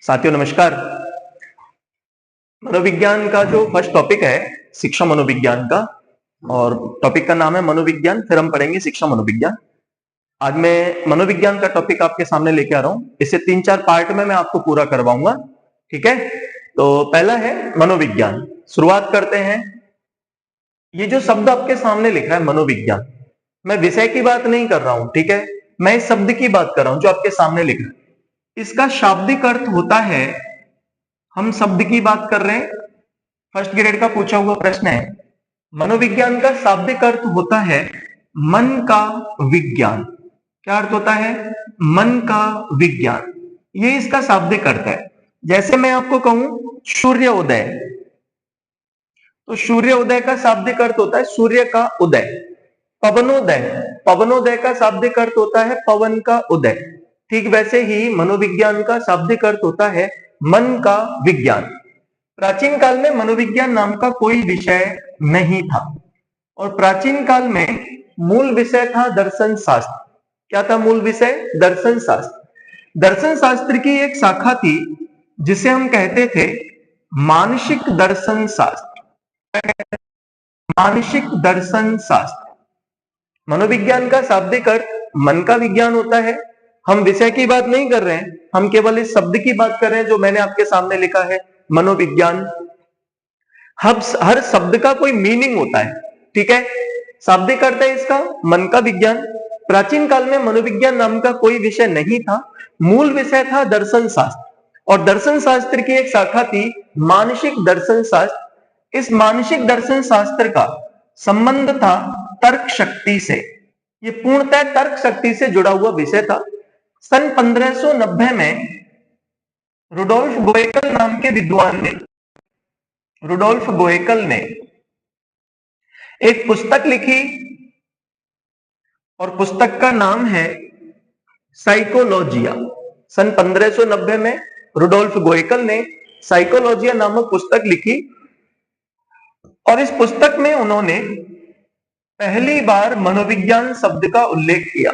साथियों नमस्कार। मनोविज्ञान का जो फर्स्ट टॉपिक है शिक्षा मनोविज्ञान का, और टॉपिक का नाम है मनोविज्ञान, फिर हम पढ़ेंगे शिक्षा मनोविज्ञान। आज मैं मनोविज्ञान का टॉपिक आपके सामने लेके आ रहा हूं। इसे 3-4 पार्ट में मैं आपको पूरा करवाऊंगा, ठीक है। तो पहला है मनोविज्ञान। शुरुआत करते हैं। ये जो शब्द आपके सामने लिखा है मनोविज्ञान, मैं विषय की बात नहीं कर रहा हूं, ठीक है। मैं इस शब्द की बात कर रहा हूं जो आपके सामने लिखा है। इसका शाब्दिक अर्थ होता है, हम शब्द की बात कर रहे हैं, फर्स्ट ग्रेड का पूछा हुआ प्रश्न है। मनोविज्ञान का शाब्दिक अर्थ होता है मन का विज्ञान। क्या अर्थ होता है? मन का विज्ञान, ये इसका शाब्दिक अर्थ है। जैसे मैं आपको कहूं सूर्योदय, तो सूर्योदय का शाब्दिक अर्थ होता है सूर्य का उदय। पवनोदय, पवनोदय का शाब्दिक अर्थ होता है पवन का उदय। ठीक वैसे ही मनोविज्ञान का शाब्दिक अर्थ होता है मन का विज्ञान। प्राचीन काल में मनोविज्ञान नाम का कोई विषय नहीं था, और प्राचीन काल में मूल विषय था दर्शन शास्त्र। क्या था मूल विषय? दर्शन शास्त्र। दर्शन शास्त्र की एक शाखा थी जिसे हम कहते थे मानसिक दर्शन शास्त्र। मानसिक दर्शन शास्त्र। मनोविज्ञान का शाब्दिक अर्थ मन का विज्ञान होता है। हम विषय की बात नहीं कर रहे हैं, हम केवल इस शब्द की बात कर रहे हैं जो मैंने आपके सामने लिखा है मनोविज्ञान। हर शब्द का कोई मीनिंग होता है, ठीक है। शाब्दिक अर्थ है इसका मन का विज्ञान। प्राचीन काल में मनोविज्ञान नाम का कोई विषय नहीं था, मूल विषय था दर्शन शास्त्र, और दर्शन शास्त्र की एक शाखा थी मानसिक दर्शन शास्त्र। इस मानसिक दर्शन शास्त्र का संबंध था तर्क शक्ति से। ये पूर्णतः तर्क शक्ति से जुड़ा हुआ विषय था। सन 1590 में रुडोल्फ गोएकल नाम के विद्वान ने, रुडोल्फ गोएकल ने एक पुस्तक लिखी, और पुस्तक का नाम है साइकोलॉजिया। सन 1590 में रुडोल्फ गोएकल ने साइकोलॉजिया नामक पुस्तक लिखी, और इस पुस्तक में उन्होंने पहली बार मनोविज्ञान शब्द का उल्लेख किया,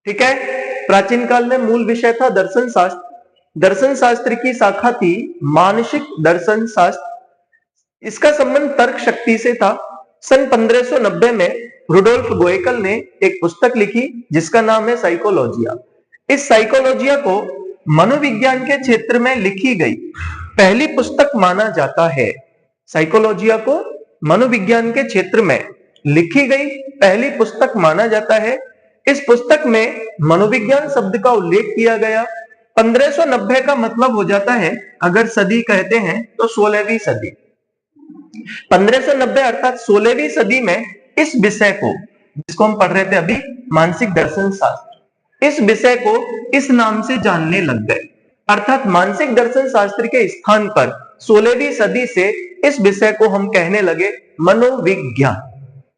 ठीक है। प्राचीन काल में मूल विषय था दर्शन शास्त्र। दर्शन शास्त्र की शाखा थी मानसिक दर्शन शास्त्र। इसका संबंध तर्क शक्ति से था। सन 1590 में रुडोल्फ गोएकल ने एक पुस्तक लिखी जिसका नाम है साइकोलॉजिया। इस साइकोलॉजिया को मनोविज्ञान के क्षेत्र में लिखी गई पहली पुस्तक माना जाता है। साइकोलॉजिया को मनोविज्ञान के क्षेत्र में लिखी गई पहली पुस्तक माना जाता है। इस पुस्तक में मनोविज्ञान शब्द का उल्लेख किया गया। 1590 का मतलब हो जाता है, अगर सदी कहते हैं तो 16वीं सदी। 1590 अर्थात 16वीं सदी में इस विषय को, जिसको हम पढ़ रहे थे अभी, मानसिक दर्शन शास्त्र, इस विषय को इस नाम से जानने लग गए। अर्थात मानसिक दर्शन शास्त्र के स्थान पर 16वीं सदी से इस विषय को हम कहने लगे मनोविज्ञान,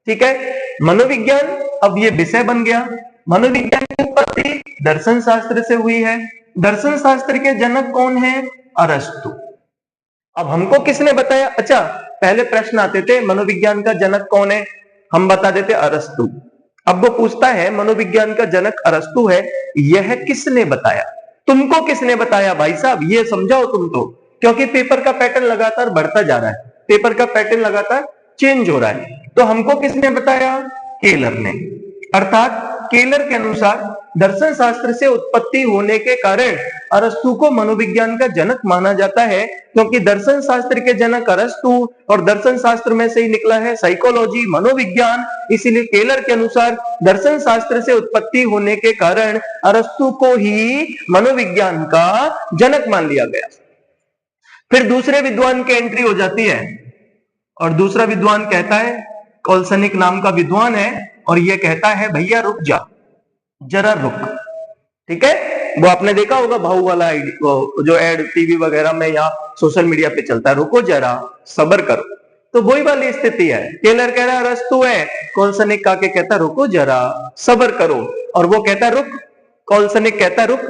ठीक है। मनोविज्ञान अब ये विषय बन गया। मनोविज्ञान की उत्पत्ति दर्शन शास्त्र से हुई है। दर्शन शास्त्र के जनक कौन है? अरस्तु। अब हमको किसने बताया? अच्छा, पहले प्रश्न आते थे मनोविज्ञान का जनक कौन है, हम बता देते अरस्तु। अब वो पूछता है मनोविज्ञान का जनक अरस्तु है, यह किसने बताया? तुमको किसने बताया भाई साहब, ये समझाओ तुम तो, क्योंकि पेपर का पैटर्न लगातार बढ़ता जा रहा है, पेपर का पैटर्न लगातार चेंज हो रहा है। तो हमको किसने बताया? केलर ने। अर्थात केलर के अनुसार दर्शन शास्त्र से उत्पत्ति होने के कारण अरस्तु को मनोविज्ञान का जनक माना जाता है, क्योंकि दर्शन शास्त्र के जनक अरस्तु, और दर्शन शास्त्र में से ही निकला है साइकोलॉजी, मनोविज्ञान। इसीलिए केलर के अनुसार दर्शन शास्त्र से उत्पत्ति होने के कारण अरस्तु को ही मनोविज्ञान का जनक मान लिया गया। फिर दूसरे विद्वान की एंट्री हो जाती है, और दूसरा विद्वान कहता है, कोल्सनिक नाम का विद्वान है, और यह कहता है भैया रुक जा, जरा रुक, ठीक है। वो आपने देखा होगा भाऊ वाला जो एड टीवी वगैरह में या सोशल मीडिया पे चलता है, रुको जरा, सब्र करो। तो वही वाली स्थिति है। केलर कह रहा है अरस्तु है, कोल्सनिक आके कहता है रुको जरा, सब्र करो, और वो कहता है रुक, कोल्सनिक कहता है रुक,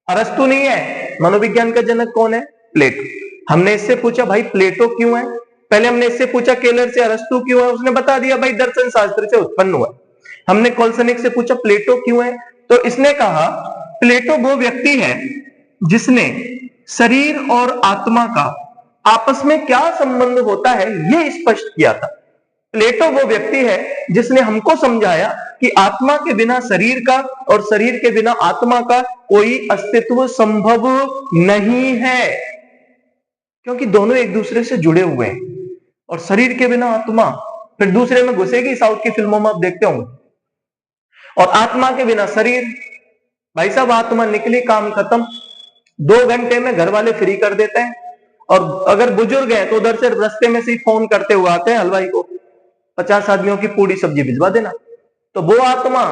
अरस्तु नहीं है। मनोविज्ञान का जनक कौन है? प्लेटो। हमने इससे पूछा भाई प्लेटो क्यों है, पहले हमने इससे पूछा केलर से अरस्तु क्यों है, उसने बता दिया भाई दर्शन शास्त्र से उत्पन्न हुआ। हमने कोल्सनिक से पूछा प्लेटो क्यों है, तो इसने कहा प्लेटो वो व्यक्ति है जिसने शरीर और आत्मा का आपस में क्या संबंध होता है यह स्पष्ट किया था। प्लेटो वो व्यक्ति है जिसने हमको समझाया कि आत्मा के बिना शरीर का और शरीर के बिना आत्मा का कोई अस्तित्व संभव नहीं है, क्योंकि दोनों एक दूसरे से जुड़े हुए हैं। और शरीर के बिना आत्मा फिर दूसरे में घुसेगी, साउथ की फिल्मों में आप देखते होंगे। और आत्मा के बिना शरीर, भाई साहब आत्मा निकली काम खत्म, 2 घंटे में घर वाले फ्री कर देते हैं। और अगर बुजुर्ग हैं तो उधर से रास्ते में से ही फोन करते हुए आते हैं हलवाई को, 50 आदमियों की पूरी सब्जी भिजवा देना। तो वो आत्मा,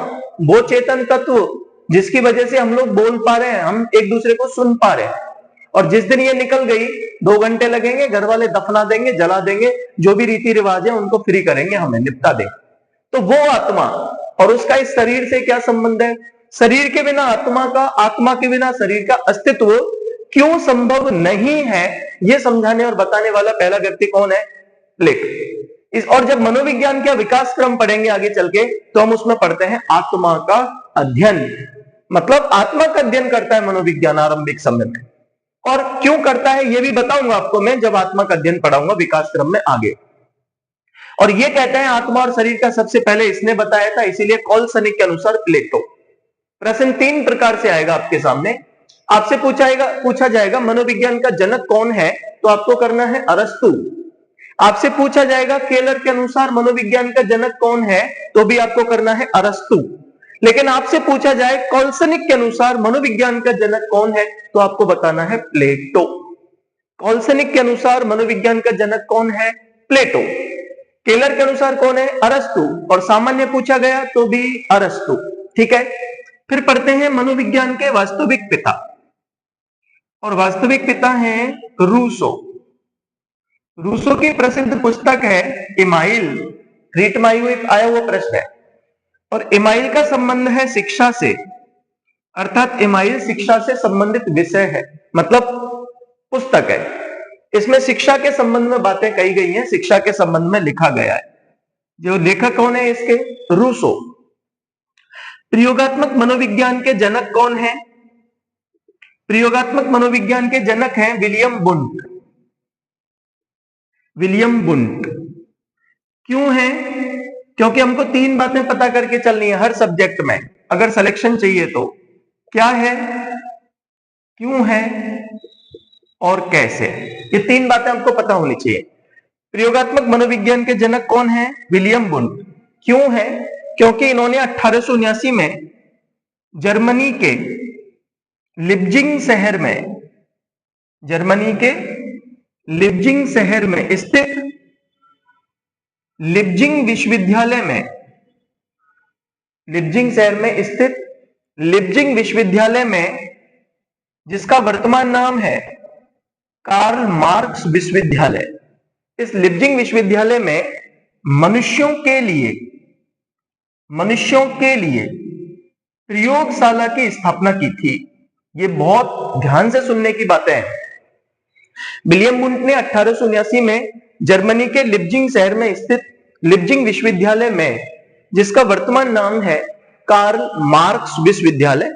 वो चेतन तत्व जिसकी वजह से हम लोग बोल पा रहे हैं, हम एक दूसरे को सुन पा रहे हैं। और जिस दिन ये निकल गई 2 घंटे लगेंगे, घर वाले दफना देंगे, जला देंगे, जो भी रीति रिवाज है उनको फ्री करेंगे, हमें निपटा देंगे। तो वो आत्मा और उसका इस शरीर से क्या संबंध है? शरीर के बिना आत्मा का, आत्मा के बिना शरीर का अस्तित्व क्यों संभव नहीं है, यह समझाने और बताने वाला पहला व्यक्ति कौन है? प्लेटो। और जब मनोविज्ञान का विकास क्रम पढ़ेंगे आगे चल के, तो हम उसमें पढ़ते हैं आत्मा का अध्ययन, मतलब आत्मा का अध्ययन करता है मनोविज्ञान आरंभिक समय में। और क्यों करता है यह भी बताऊंगा आपको मैं जब आत्मा का अध्ययन पढ़ाऊंगा विकास क्रम में आगे। और यह कहते हैं आत्मा और शरीर का सबसे पहले इसने बताया था, इसीलिए कॉलसनिक के अनुसार प्लेटो। प्रश्न 3 प्रकार से आएगा आपके सामने। आपसे पूछा जाएगा मनोविज्ञान का जनक कौन है, तो आपको करना है अरस्तु। आपसे पूछा जाएगा केलर के अनुसार मनोविज्ञान का जनक कौन है, तो भी आपको करना है अरस्तु। लेकिन आपसे पूछा जाए कॉलसनिक के अनुसार मनोविज्ञान का जनक कौन है, तो आपको बताना है प्लेटो। कॉलसनिक के अनुसार मनोविज्ञान का जनक कौन है? प्लेटो। केलर के अनुसार कौन है? अरस्तु। और सामान्य पूछा गया तो भी अरस्तु। ठीक है, फिर पढ़ते हैं मनोविज्ञान के वास्तविक पिता। और वास्तविक पिता हैं रूसो। रूसो की प्रसिद्ध पुस्तक है इमाइल। रीटमाइल एक आया हुआ प्रश्न है। और इमाइल का संबंध है शिक्षा से, अर्थात इमाइल शिक्षा से संबंधित विषय है, मतलब पुस्तक है। इसमें शिक्षा के संबंध में बातें कही गई हैं, शिक्षा के संबंध में लिखा गया है। जो लेखक कौन है इसके? रूसो। प्रयोगात्मक मनोविज्ञान के जनक कौन है? प्रयोगात्मक मनोविज्ञान के जनक हैं विलियम वुंट। विलियम वुंट क्यों है? क्योंकि हमको 3 बातें पता करके चलनी है हर सब्जेक्ट में, अगर सिलेक्शन चाहिए तो। क्या है, क्यों है और कैसे, ये 3 बातें हमको पता होनी चाहिए। प्रयोगात्मक मनोविज्ञान के जनक कौन है? William Wundt. क्यों है? क्योंकि इन्होंने 1879 में जर्मनी के लिप्जिंग शहर में, जर्मनी के लिप्जिंग शहर में स्थित लिप्जिंग विश्वविद्यालय में, लिप्जिंग शहर में स्थित लिप्जिंग विश्वविद्यालय में, जिसका वर्तमान नाम है कार्ल मार्क्स विश्वविद्यालय, इस लिप्जिंग विश्वविद्यालय में मनुष्यों के लिए प्रयोगशाला की स्थापना की थी। ये बहुत ध्यान से सुनने की बातें हैं। विलियम वुंट ने 1879 में जर्मनी के लिप्जिंग शहर में स्थित लिप्जिंग विश्वविद्यालय में, जिसका वर्तमान नाम है कार्ल मार्क्स विश्वविद्यालय,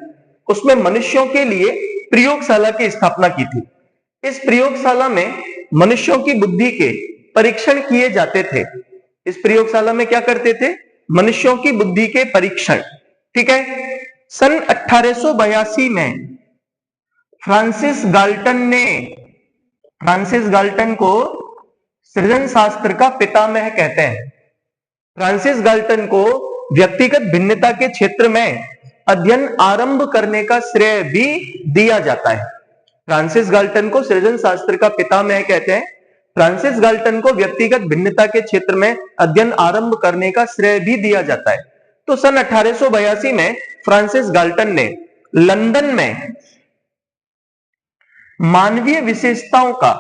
उसमें मनुष्यों के लिए प्रयोगशाला की स्थापना की थी। इस प्रयोगशाला में मनुष्यों की बुद्धि के परीक्षण किए जाते थे। इस प्रयोगशाला में क्या करते थे? मनुष्यों की बुद्धि के परीक्षण। ठीक है। सन 1882 में फ्रांसिस गाल्टन को सृजन शास्त्र का पितामह कहते हैं। फ्रांसिस गाल्टन को व्यक्तिगत भिन्नता के क्षेत्र में अध्ययन आरंभ करने का श्रेय भी दिया जाता है। फ्रांसिस गाल्टन को सृजन शास्त्र का पितामह कहते हैं। फ्रांसिस गाल्टन को व्यक्तिगत भिन्नता के क्षेत्र में अध्ययन आरंभ करने का श्रेय भी दिया जाता है। तो सन 1882 में फ्रांसिस गाल्टन ने लंदन में मानवीय विशेषताओं का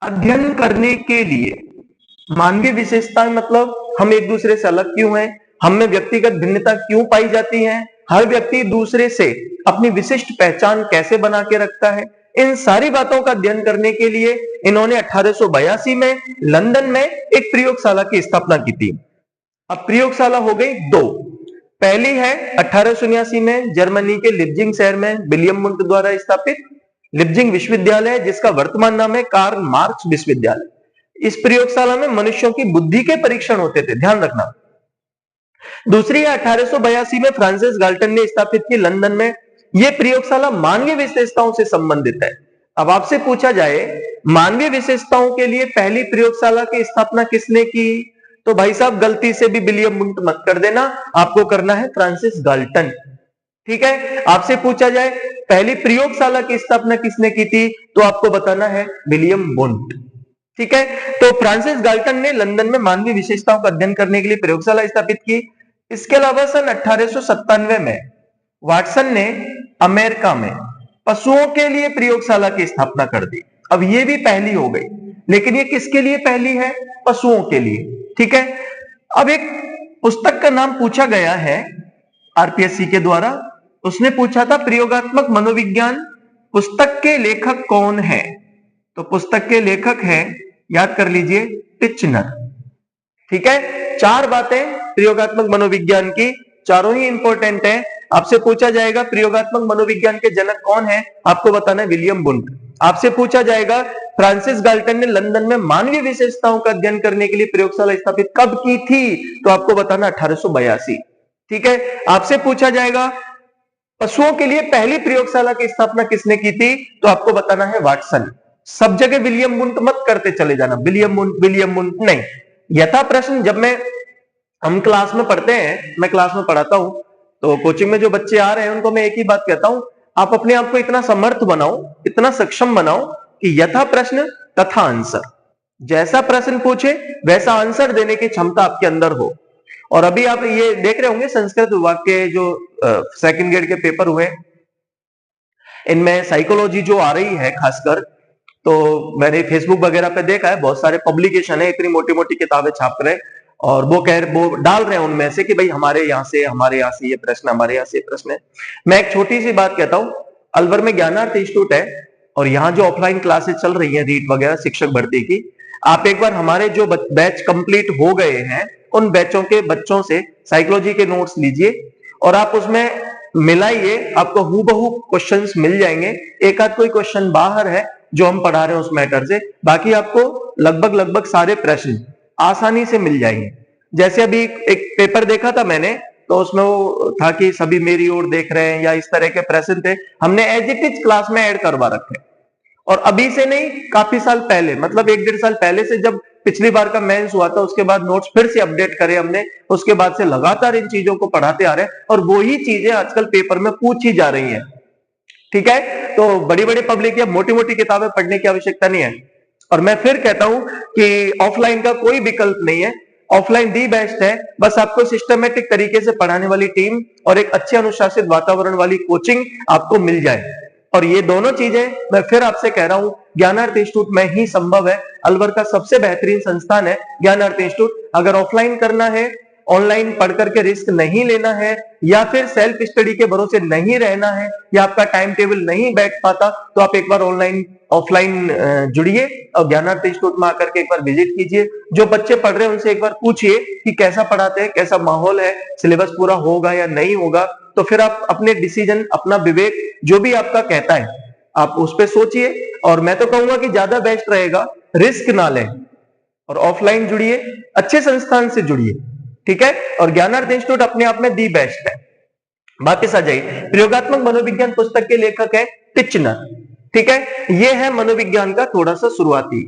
अध्ययन करने के लिए, मानवीय विशेषताएं मतलब हम एक दूसरे से अलग क्यों हैं, हम में व्यक्तिगत भिन्नता क्यों पाई जाती है, हर व्यक्ति दूसरे से अपनी विशिष्ट पहचान कैसे बना के रखता है, इन सारी बातों का अध्ययन करने के लिए इन्होंने 1882 में लंदन में एक प्रयोगशाला की स्थापना की थी। अब प्रयोगशाला हो गई 2। पहली है 1879 में जर्मनी के लिप्जिंग शहर में विलियम वुंट द्वारा स्थापित लिप्जिंग विश्वविद्यालय, जिसका वर्तमान नाम है कार्ल मार्क्स विश्वविद्यालय। इस प्रयोगशाला में मनुष्यों की बुद्धि के परीक्षण होते थे, ध्यान रखना। दूसरी है 1882 में फ्रांसिस गाल्टन ने स्थापित की लंदन में। यह प्रयोगशाला मानवीय विशेषताओं से संबंधित है। अब आपसे पूछा जाए मानवीय विशेषताओं के लिए पहली प्रयोगशाला की स्थापना किसने की, तो भाई साहब गलती से भी विलियम वुंट मत कर देना, आपको करना है फ्रांसिस गाल्टन। ठीक है, आपसे पूछा जाए पहली प्रयोगशाला की स्थापना किसने की थी, तो आपको बताना है विलियम वुंट। ठीक है, तो फ्रांसिस गाल्टन ने लंदन में मानवीय विशेषताओं का अध्ययन करने के लिए प्रयोगशाला स्थापित की। इसके अलावा सन 1897 में वाटसन ने अमेरिका में पशुओं के लिए प्रयोगशाला की स्थापना कर दी। अब ये भी पहली हो गई, लेकिन ये किसके लिए पहली है, पशुओं के लिए। ठीक है, अब एक पुस्तक का नाम पूछा गया है आरपीएससी के द्वारा, उसने पूछा था प्रयोगात्मक मनोविज्ञान पुस्तक के लेखक कौन है, तो पुस्तक के लेखक हैं, याद कर लीजिए, टिचनर। ठीक है, चार बातें प्रयोगात्मक मनोविज्ञान की, चारों ही इंपॉर्टेंट है। आपसे पूछा जाएगा प्रयोगात्मक मनोविज्ञान के जनक कौन है, आपको बताना है विलियम वुंट। आपसे पूछा जाएगा फ्रांसिस गाल्टन ने लंदन में मानवीय विशेषताओं का अध्ययन करने के लिए प्रयोगशाला स्थापित कब की थी, तो आपको बताना 1882। ठीक है, आपसे पूछा जाएगा पशुओं के लिए पहली प्रयोगशाला की स्थापना किसने की थी, तो आपको बताना है वाटसन। सब जगह विलियम वुंट मत करते चले जाना, विलियम वुंट नहीं। यथा प्रश्न जब हम क्लास में पढ़ते हैं, मैं क्लास में पढ़ाता हूं, तो कोचिंग में जो बच्चे आ रहे हैं उनको मैं एक ही बात कहता हूं, आप अपने आप को इतना समर्थ बनाओ, इतना सक्षम बनाओ कि यथा प्रश्न तथा आंसर, जैसा प्रश्न पूछे वैसा आंसर देने की क्षमता आपके अंदर हो। और अभी आप ये देख रहे होंगे संस्कृत विभाग के जो सेकंड ग्रेड के पेपर हुए, इनमें साइकोलॉजी जो आ रही है खासकर, तो मैंने फेसबुक वगैरह पे देखा है, बहुत सारे पब्लिकेशन है, इतनी मोटी मोटी किताबें छाप रहे, और वो डाल रहे हैं उनमें से कि भाई हमारे यहाँ से ये प्रश्न, हमारे यहाँ से ये प्रश्न है। मैं एक छोटी सी बात कहता हूँ, अलवर में ज्ञानार्थ इंस्टीट्यूट है, और यहाँ जो ऑफलाइन क्लासेस चल रही है रीट वगैरह शिक्षक भर्ती की, आप एक बार हमारे जो बैच कंप्लीट हो गए हैं उन बैचों के बच्चों से साइकोलॉजी के नोट्स लीजिए और आप उसमें मिलाइए, आपको हूबहू क्वेश्चंस मिल जाएंगे। एक आध कोई क्वेश्चन बाहर है जो हम पढ़ा रहे हैं उस मैटर से, बाकी आपको लगभग सारे प्रश्न आसानी से मिल जाएंगे। जैसे अभी एक पेपर देखा था मैंने, तो उसमें वो था कि सभी मेरी ओर देख रहे हैं, या इस तरह के प्रश्न थे, हमने एज इट इज क्लास में ऐड करवा रखे। और अभी से नहीं, काफी साल पहले, मतलब 1-1.5 साल पहले से, जब पिछली बार का मेंस हुआ था उसके बाद नोट्स फिर से अपडेट करे हमने, उसके बाद से लगातार इन चीजों को पढ़ाते आ रहे हैं, और वही चीजें आजकल पेपर में पूछी जा रही हैं। ठीक है, तो बड़ी बड़ी पब्लिक या मोटी मोटी किताबें पढ़ने की आवश्यकता नहीं है। और मैं फिर कहता हूं कि ऑफलाइन का कोई विकल्प नहीं है, ऑफलाइन दी बेस्ट है। बस आपको सिस्टमेटिक तरीके से पढ़ाने वाली टीम और एक अच्छे अनुशासित वातावरण वाली कोचिंग आपको मिल जाए, और ये दोनों चीजें मैं फिर आपसे कह रहा हूं ज्ञानार्थ इंस्टीट्यूट में ही संभव है। अलवर का सबसे बेहतरीन संस्थान है ज्ञानार्थ इंस्टीट्यूट। अगर ऑफलाइन करना है, ऑनलाइन पढ़ करके रिस्क नहीं लेना है, या फिर सेल्फ स्टडी के भरोसे नहीं रहना है, या आपका टाइम टेबल नहीं बैठ पाता, तो आप एक बार ऑफलाइन जुड़िए और ज्ञानार्थ इंस्टीट्यूट में आकर के एक बार विजिट कीजिए। जो बच्चे पढ़ रहे हैं उनसे एक बार पूछिए कि कैसा पढ़ाते हैं, कैसा माहौल है, सिलेबस पूरा होगा या नहीं होगा। तो फिर आप अपने डिसीजन, अपना विवेक जो भी आपका कहता है आप उस पर सोचिए। और मैं तो कहूंगा कि ज्यादा बेस्ट रहेगा रिस्क ना लें और ऑफलाइन जुड़िए, अच्छे संस्थान से जुड़िए। ठीक है, और ज्ञानार्थ इंस्टीट्यूट अपने आप में दी बेस्ट है। वापिस आ जाइए, प्रयोगात्मक मनोविज्ञान पुस्तक के लेखक है टिचनर। ठीक है, यह है मनोविज्ञान का थोड़ा सा शुरुआती।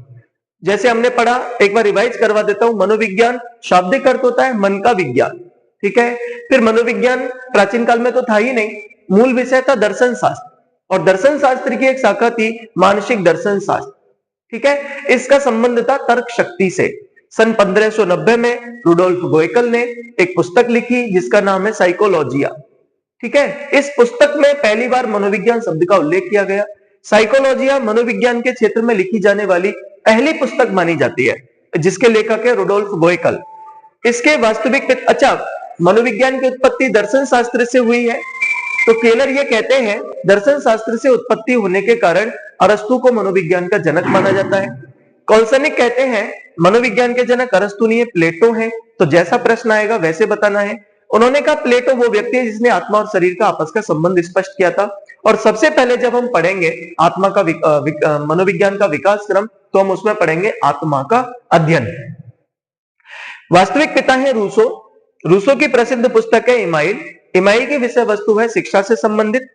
जैसे हमने पढ़ा, एक बार रिवाइज करवा देता हूं। मनोविज्ञान शाब्दिक अर्थ होता है मन का विज्ञान। ठीक है, फिर मनोविज्ञान प्राचीन काल में तो था ही नहीं, मूल विषय था दर्शन शास्त्र, और दर्शन शास्त्र की एक शाखा थी मानसिक दर्शन शास्त्र। ठीक है, इसका संबंध था तर्क शक्ति से। सन 1590 में रुडोल्फ गोएकल ने एक पुस्तक लिखी जिसका नाम है साइकोलॉजिया। ठीक है, इस पुस्तक में पहली बार मनोविज्ञान शब्द का उल्लेख किया गया। साइकोलॉजिया मनोविज्ञान के क्षेत्र में लिखी जाने वाली पहली पुस्तक मानी जाती है, जिसके लेखक है रुडोल्फ गोएकल। इसके वास्तविक मनोविज्ञान की उत्पत्ति दर्शन शास्त्र से हुई है। तो केलर ये कहते हैं दर्शन शास्त्र से उत्पत्ति होने के कारण अरस्तु को मनोविज्ञान का जनक माना जाता है। कॉल्सनिक कहते हैं मनोविज्ञान के जनक अरस्तु नहीं है, प्लेटो है। तो जैसा प्रश्न आएगा वैसे बताना है। उन्होंने कहा प्लेटो वो व्यक्ति है जिसने आत्मा और शरीर का आपस का संबंध स्पष्ट किया था। और सबसे पहले जब हम पढ़ेंगे आत्मा का मनोविज्ञान का विकास क्रम, तो हम उसमें पढ़ेंगे आत्मा का अध्ययन। वास्तविक पिता है रूसो। रूसो की प्रसिद्ध पुस्तक है इमाइल। इमाइल की विषय वस्तु है शिक्षा से संबंधित।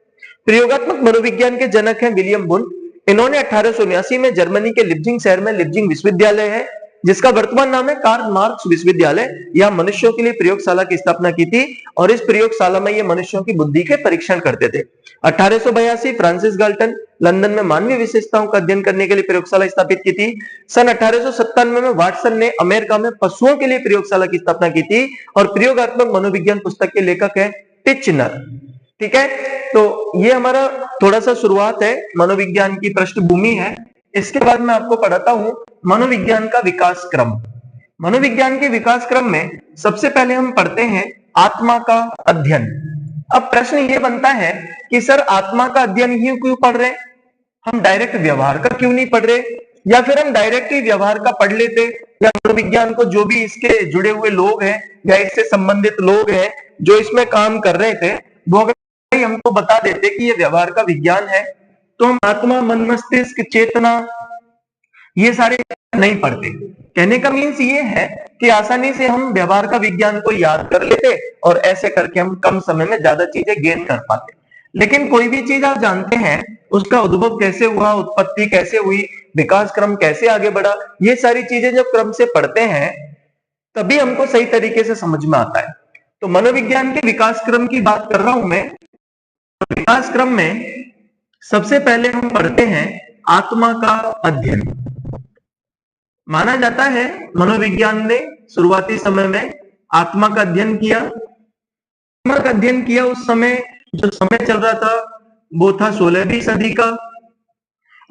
प्रयोगात्मक मनोविज्ञान के जनक हैं विलियम वुंड। इन्होंने 1879 में जर्मनी के लिप्जिंग शहर में लिप्जिंग विश्वविद्यालय है, जिसका वर्तमान नाम है कार्ल मार्क्स विश्वविद्यालय, यह मनुष्यों के लिए प्रयोगशाला की स्थापना की थी और इस प्रयोगशाला में ये मनुष्यों की बुद्धि के परीक्षण करते थे। 1882 फ्रांसिस गाल्टन लंदन में मानवीय विशेषताओं का अध्ययन करने के लिए प्रयोगशाला स्थापित की थी। सन 1897 में वाटसन ने अमेरिका में पशुओं के लिए प्रयोगशाला की स्थापना की थी और प्रयोगात्मक मनोविज्ञान पुस्तक के लेखक है टिचनर। ठीक है, तो ये हमारा थोड़ा सा शुरुआत है, मनोविज्ञान की पृष्ठभूमि है। इसके बाद मैं आपको पढ़ाता हूं मनोविज्ञान का विकास क्रम। मनोविज्ञान के विकास क्रम में सबसे पहले हम पढ़ते हैं आत्मा का अध्ययन। अब प्रश्न ये बनता है कि सर आत्मा का अध्ययन ही क्यों पढ़ रहे हैं, हम डायरेक्ट व्यवहार का क्यों नहीं पढ़ रहे, या फिर हम डायरेक्ट ही व्यवहार का पढ़ लेते, या मनोविज्ञान को जो भी इसके जुड़े हुए लोग हैं या इससे संबंधित लोग हैं जो इसमें काम कर रहे थे, वो अगर हमको बता देते कि ये व्यवहार का विज्ञान है, तो हम आत्मा, मन, मस्तिष्क, चेतना ये सारे नहीं पढ़ते। कहने का मीन्स ये है कि आसानी से हम व्यवहार का विज्ञान को याद कर लेते और ऐसे करके हम कम समय में ज्यादा चीजें गेन कर पाते। लेकिन कोई भी चीज आप जानते हैं उसका उद्भव कैसे हुआ, उत्पत्ति कैसे हुई, विकास क्रम कैसे आगे बढ़ा, ये सारी चीजें जब क्रम से पढ़ते हैं तभी हमको सही तरीके से समझ में आता है। तो मनोविज्ञान के विकास क्रम की बात कर रहा हूं मैं। विकास क्रम में सबसे पहले हम पढ़ते हैं आत्मा का अध्ययन। माना जाता है मनोविज्ञान ने शुरुआती समय में आत्मा का अध्ययन किया। आत्मा का अध्ययन किया उस समय जो समय चल रहा था वो था 16वीं सदी का,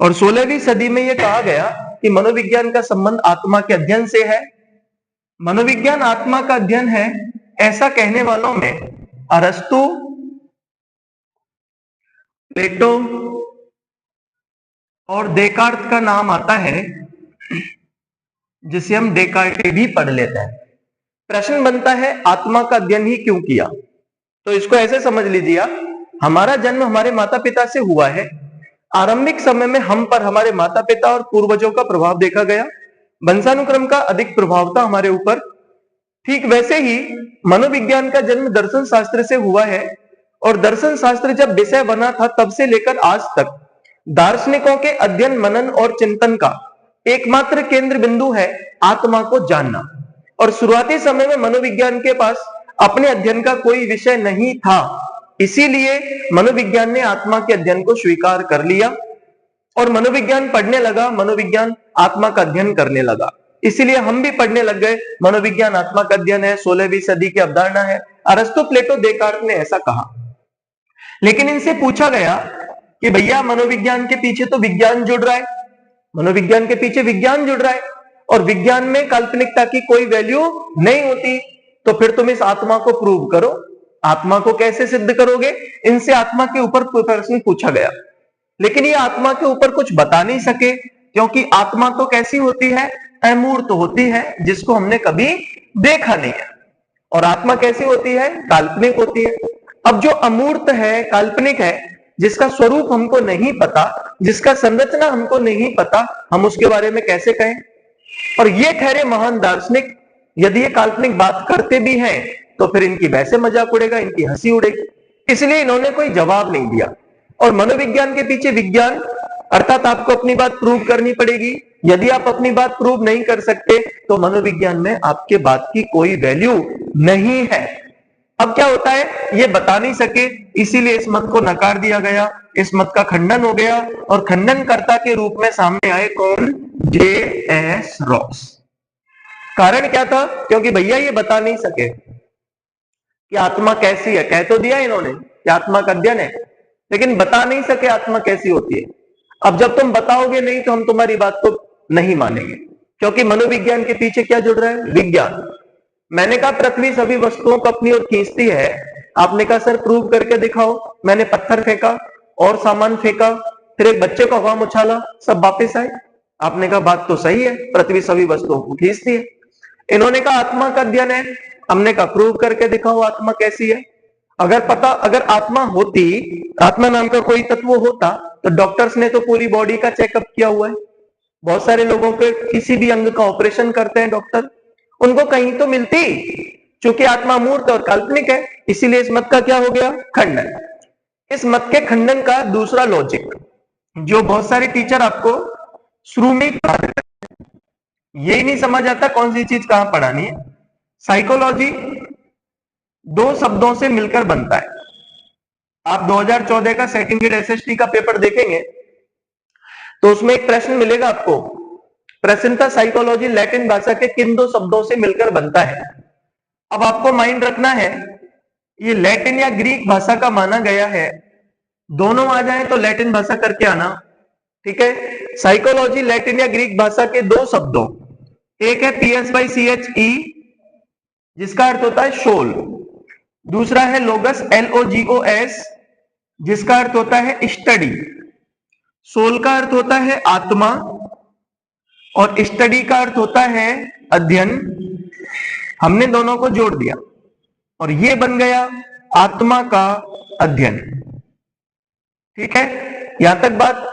और 16वीं सदी में यह कहा गया कि मनोविज्ञान का संबंध आत्मा के अध्ययन से है। मनोविज्ञान आत्मा का अध्ययन है ऐसा कहने वालों में अरस्तु, प्लेटो और देकार्त का नाम आता है, जिसे हम देकार्टे भी पढ़ लेते हैं। प्रश्न बनता है आत्मा का अध्ययन ही क्यों किया, तो इसको ऐसे समझ लीजिए, हमारा जन्म हमारे माता पिता से हुआ है। आरंभिक समय में हम पर हमारे माता पिता और पूर्वजों का प्रभाव देखा गया, वंशानुक्रम का अधिक प्रभाव था हमारे ऊपर। ठीक वैसे ही मनोविज्ञान का जन्म दर्शन शास्त्र से हुआ है, और दर्शन शास्त्र जब विषय बना था तब से लेकर आज तक दार्शनिकों के अध्ययन, मनन और चिंतन का एकमात्र केंद्र बिंदु है आत्मा को जानना। और शुरुआती समय में मनोविज्ञान के पास अपने अध्ययन का कोई विषय नहीं था, इसीलिए मनोविज्ञान ने आत्मा के अध्ययन को स्वीकार कर लिया और मनोविज्ञान पढ़ने लगा, मनोविज्ञान आत्मा का अध्ययन करने लगा। इसीलिए हम भी पढ़ने लग गए मनोविज्ञान आत्मा का अध्ययन है, 16वीं सदी की अवधारणा है। अरस्तु, प्लेटो, देकार्त ने ऐसा कहा। लेकिन इनसे पूछा गया कि भैया मनोविज्ञान के पीछे तो विज्ञान जुड़ रहा है, मनोविज्ञान के पीछे विज्ञान जुड़ रहा है और विज्ञान में काल्पनिकता की कोई वैल्यू नहीं होती, तो फिर तुम इस आत्मा को प्रूव करो। आत्मा को कैसे सिद्ध करोगे? इनसे आत्मा के ऊपर प्रश्न पूछा गया, लेकिन ये आत्मा के ऊपर कुछ बता नहीं सके, क्योंकि आत्मा तो कैसी होती है? अमूर्त होती है, जिसको हमने कभी देखा नहीं है। और आत्मा कैसी होती है? काल्पनिक होती है। अब जो अमूर्त है, काल्पनिक है, जिसका स्वरूप हमको नहीं पता, जिसका संरचना हमको नहीं पता, हम उसके बारे में कैसे कहें? और ये ठहरे महान दार्शनिक, यदि ये काल्पनिक बात करते भी हैं तो फिर इनकी वैसे मजाक उड़ेगा, इनकी हंसी उड़ेगी, इसलिए इन्होंने कोई जवाब नहीं दिया। और मनोविज्ञान के पीछे विज्ञान, अर्थात आपको अपनी बात प्रूव करनी पड़ेगी। यदि आप अपनी बात प्रूव नहीं कर सकते तो मनोविज्ञान में आपके बात की कोई वैल्यू नहीं है। अब क्या होता है, ये बता नहीं सके, इसीलिए इस मत को नकार दिया गया, इस मत का खंडन हो गया, और खंडनकर्ता के रूप में सामने आए कौन? जे.एस. रॉस। कारण क्या था? क्योंकि भैया ये बता नहीं सके कि आत्मा कैसी है। कह तो दिया इन्होंने कि आत्मा का अध्ययन है, लेकिन बता नहीं सके आत्मा कैसी होती है। अब जब तुम बताओगे नहीं तो हम तुम्हारी बात को नहीं मानेंगे, क्योंकि मनोविज्ञान के पीछे क्या जुड़ रहा है? विज्ञान। मैंने कहा पृथ्वी सभी वस्तुओं को अपनी ओर खींचती है, आपने कहा सर प्रूव करके दिखाओ। मैंने पत्थर फेंका और सामान फेंका, फिर एक बच्चे को हवा में उछाला, सब वापस आए। आपने कहा बात तो सही है, पृथ्वी सभी वस्तुओं को खींचती है। इन्होंने कहा आत्मा का अध्ययन है, हमने कहा प्रूव करके दिखाओ आत्मा कैसी है। अगर आत्मा होती, आत्मा नाम का कोई तत्व होता, तो डॉक्टर्स ने तो पूरी बॉडी का चेकअप किया हुआ है। बहुत सारे लोगों के किसी भी अंग का ऑपरेशन करते हैं डॉक्टर, उनको कहीं तो मिलती। चूंकि आत्मा मूर्त और काल्पनिक है, इसीलिए इस मत का क्या हो गया, खंडन। इस मत के खंडन का दूसरा लॉजिक, जो बहुत सारे टीचर आपको शुरू में यही नहीं समझ आता कौन सी चीज कहां पढ़ानी है। साइकोलॉजी दो शब्दों से मिलकर बनता है। आप 2014 का सेकंड ईयर एसएसटी का पेपर देखेंगे तो उसमें एक प्रश्न मिलेगा आपको। प्रश्न था साइकोलॉजी लैटिन भाषा के किन दो शब्दों से मिलकर बनता है। अब आपको माइंड रखना है, ये लैटिन या ग्रीक भाषा का माना गया है, दोनों आ जाए तो लैटिन भाषा करके आना, ठीक है। साइकोलॉजी लैटिन या ग्रीक भाषा के दो शब्दों, एक है PSYCHE जिसका अर्थ होता है सोल, दूसरा है लोगस LOGOS जिसका अर्थ होता है स्टडी। सोल का अर्थ होता है आत्मा और स्टडी का अर्थ होता है अध्ययन। हमने दोनों को जोड़ दिया और ये बन गया आत्मा का अध्ययन, ठीक है। यहां तक बात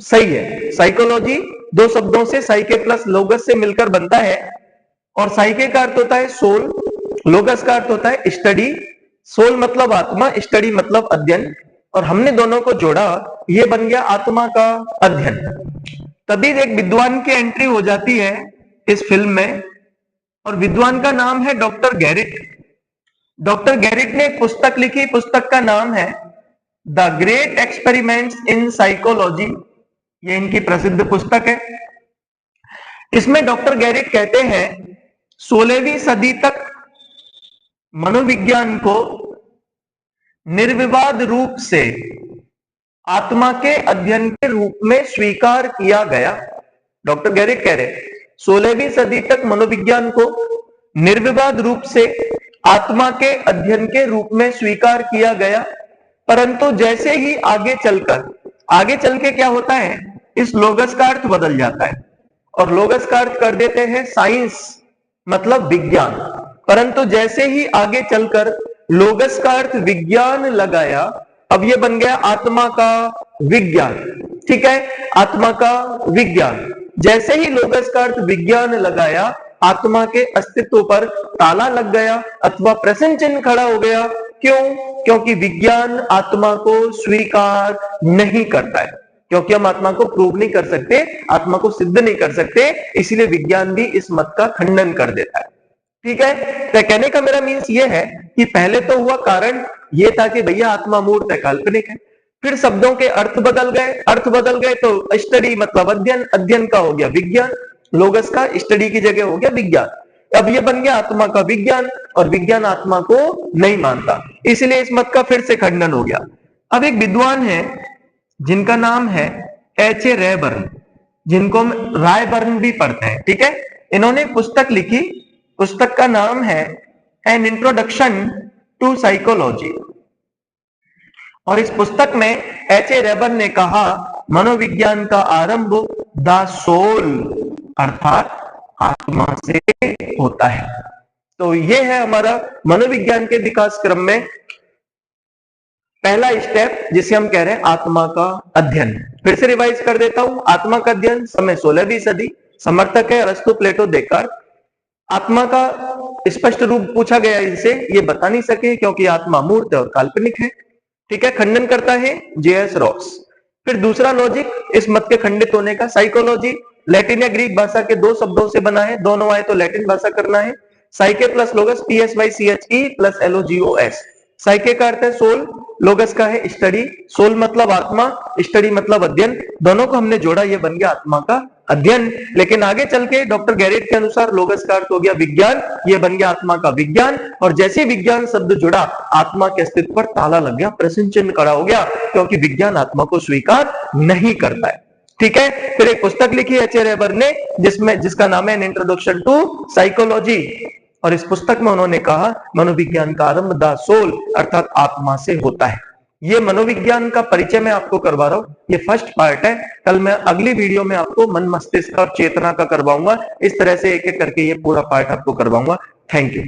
सही है। साइकोलॉजी दो शब्दों से साइके प्लस लोगस से मिलकर बनता है और साइके का अर्थ होता है सोल, लोगस का अर्थ होता है स्टडी। सोल मतलब आत्मा, स्टडी मतलब अध्ययन, और हमने दोनों को जोड़ा, ये बन गया आत्मा का अध्ययन। तभी एक विद्वान की एंट्री हो जाती है इस फिल्म में, और विद्वान का नाम है डॉक्टर गैरिट। डॉक्टर गैरिट ने एक पुस्तक लिखी, पुस्तक का नाम है the great experiments in psychology. ये इनकी प्रसिद्ध पुस्तक है। इसमें डॉक्टर गैरिट कहते हैं 16वीं सदी तक मनोविज्ञान को निर्विवाद रूप से आत्मा के अध्ययन के रूप में स्वीकार किया गया। डॉक्टर गैरिट कह रहे 16वीं सदी तक मनोविज्ञान को निर्विवाद रूप से आत्मा के अध्ययन के रूप में स्वीकार किया गया, परंतु जैसे ही आगे चल के क्या होता है, इस लोगस का अर्थ बदल जाता है और लोगस का अर्थ कर देते हैं साइंस मतलब विज्ञान। परंतु जैसे ही आगे चलकर लोगस का अर्थ विज्ञान लगाया, अब ये बन गया आत्मा का विज्ञान, ठीक है। आत्मा का विज्ञान, जैसे ही लोगस का अर्थ विज्ञान लगाया, आत्मा के अस्तित्व पर ताला लग गया अथवा प्रश्न चिन्ह खड़ा हो गया। क्यों? क्योंकि विज्ञान आत्मा को स्वीकार नहीं करता है, क्योंकि हम आत्मा को प्रूव नहीं कर सकते, आत्मा को सिद्ध नहीं कर सकते, इसलिए विज्ञान भी इस मत का खंडन कर देता है, ठीक है। तो कहने का मेरा मीन्स ये है कि पहले तो हुआ कारण ये था कि भैया आत्मा मूर्त है, काल्पनिक है। फिर शब्दों के अर्थ बदल गए तो स्टडी मतलब अध्ययन, अध्ययन का हो गया विज्ञान, लोगस का स्टडी की जगह हो गया विज्ञान। अब ये बन गया आत्मा का विज्ञान और विज्ञान आत्मा को नहीं मानता, इसलिए इस मत का फिर से खंडन हो गया। अब एक विद्वान है जिनका नाम है H.A. रेबर्न, जिनको हम रायबर्न भी पढ़ते हैं, ठीक है। इन्होंने एक पुस्तक लिखी, पुस्तक का नाम है एन इंट्रोडक्शन टू साइकोलॉजी, और इस पुस्तक में H.A. रेबर्न ने कहा मनोविज्ञान का आरंभ द सोल अर्थात आत्मा से होता है। तो ये है हमारा मनोविज्ञान के विकास क्रम में पहला स्टेप, जिसे हम कह रहे हैं आत्मा का अध्ययन। फिर से रिवाइज कर देता हूं, आत्मा का अध्ययन समय 16वीं सदी, समर्थक है अरस्तु, प्लेटो, देकार्त। आत्मा का स्पष्ट रूप पूछा गया इनसे, ये बता नहीं सके क्योंकि आत्मा मूर्त और काल्पनिक है, ठीक है। खंडन करता है J.S. रॉस। फिर दूसरा लॉजिक इस मत के खंडित होने का, साइकोलॉजी लैटिन या ग्रीक भाषा के दो शब्दों से बना है, दोनों आए तो लैटिन भाषा करना है। साइके प्लस लोगस PSYCHE प्लस LOGOS। साइके का अर्थ है सोल, लोगस का है स्टडी, सोल मतलब आत्मा, स्टडी मतलब अध्ययन, दोनों को हमने जोड़ा, ये बन गया आत्मा का अध्ययन। लेकिन आगे चल के डॉक्टर गैरिट के अनुसार लोगस का अर्थ हो गया विज्ञान, ये बन गया आत्मा का विज्ञान, और जैसे विज्ञान शब्द जुड़ा आत्मा के अस्तित्व पर ताला लग गया, प्रश्न चिन्ह खड़ा हो गया, क्योंकि विज्ञान आत्मा को स्वीकार नहीं करता है, ठीक है। फिर एक पुस्तक लिखी H.A. रेबर्न ने जिसका नाम है एन इंट्रोडक्शन टू साइकोलॉजी, और इस पुस्तक में उन्होंने कहा मनोविज्ञान का आरंभ द सोल अर्थात आत्मा से होता है। ये मनोविज्ञान का परिचय मैं आपको करवा रहा हूं, ये फर्स्ट पार्ट है। कल मैं अगली वीडियो में आपको मन, मस्तिष्क और चेतना का करवाऊंगा। इस तरह से एक एक करके ये पूरा पार्ट आपको करवाऊंगा। Thank you.